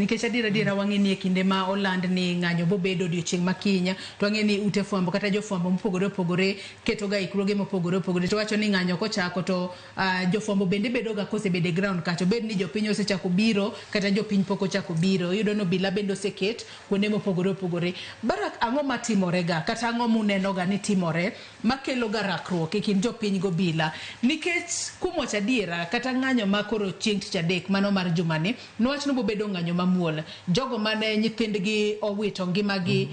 nikech adira wang'eni e kinde ma oland ni ng'anyo bobedo odiochieng' makinya to wang'eni ute fwambo kata jofwambo mopogore opogore keto ga ikruoge mopogore opogore to wacho ni ng'anyo kochako to jofwambo bende bedo ga kosebede ground kacho bed ni jopiny osechako biro kata jopiny pok ochako biro iyudo no obila bende oseket kuonde mopogore opogore. Barak, ang'o matimore ga kata ang'o muneno ga ni timore makelo ga rakruok e kind jopiny go bila, nikech kumwacho adiera kata ng'anyo makoro chieng' tich adek mano mar jumani nwach no bobedo ng'anyo mamuol. Jogo mane nyithindgi owito ngimagi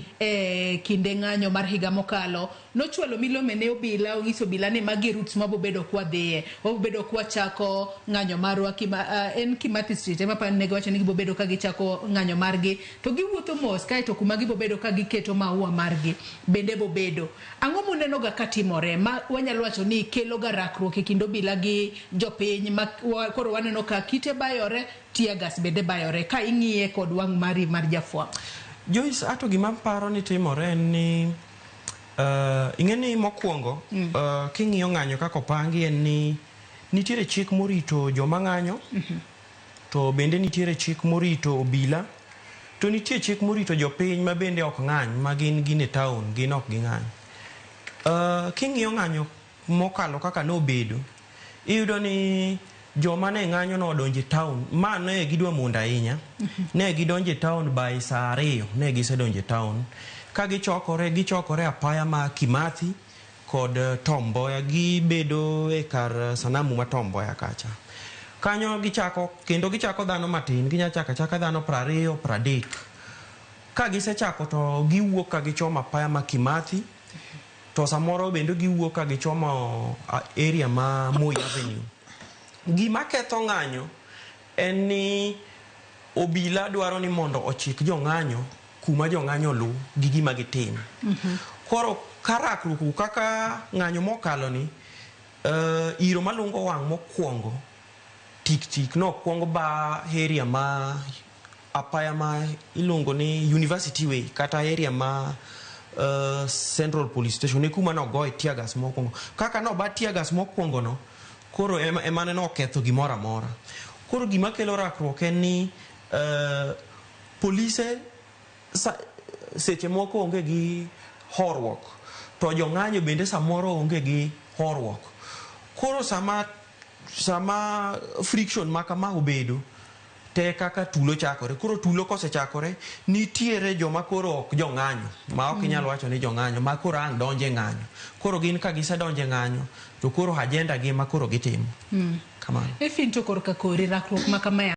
kinde ng'anyo mar higa mokalo nochwalo milome ne obila, onyiso obila ni magi roots mabobedo kwa dhiye, wabobedo kwa chako ng'anyo marwa en Kimathi Street ema pa ne giwacho ni gibobedo ka gichako ng'anyo margi to giwuotho mos kae to kuma gibobedo ka giketo maua margi bende bobedo. Ang'o muneno ga katimore ma wanyalo wacho ni kelo ga rakruok e kind obila gi jopiny ma koro waneno ka kite bayore, tear gas bende bayore ka ing'iye kod wang' mari mar jafwambo? Joyce, ato gima paro ni timore ni ing'eni mokwongo king'iyo ng'anyo kako pangi en ni nitiere chik morito joma ng'anyo to bende nitiere chik morito obila to nitie chik morito jopiny ma bende ok ng'any ma gin e town gin ok ging'any. King'iyo ng'anyo mokalo kaka nobedo iyudo ni joma ne ng'anyo no odonje town ma ne gidwa mondo ahinya ne gidonje town by saa 2 ne gisedonje town ka gichokore apaya ma Kimathi kod Tom Mboya gibedo e kar sanamu ma Tom Mboya kacha kanyo gichako dhano matin ginya chaka dhano 20 30 ka gisechako to giwuok ka gichomo apaya ma Kimathi to samoro bende giwuok ka gichomo area ma Moi Avenue. Gima ketho ng'anyo en ni obila dwaro ni mondo ochik jong'anyo kuma jong'anyo lu gi gima gitim. Koro karakruku kaka ng'anyo mokalo ni iro malungo wang' mokwongo tik no kwongo ba area ma apaya ma ilungo ni University Way kata area ma Central Police Station ne kuma no goy tear gas mokwongo kaka no ba tear gas mokwongo no koro emane no ketho gimoro amora. Koro gima kelo rakruok en ni polise seche moko onge gi horruok to jong'anyo bende samoro onge gi horruok. Koro sama friction makama obedo te kaka tulo chakore. Koro tulo kosechakore nitiere joma koro ok jong'anyo ma ok inyalo wacho ni jong'anyo ma koro ang' donje ng'anyo. Koro gin ka gisedonje ng'anyo to koro agenda gi ma koro gitimo kamano. Finto korka kori rakruok makama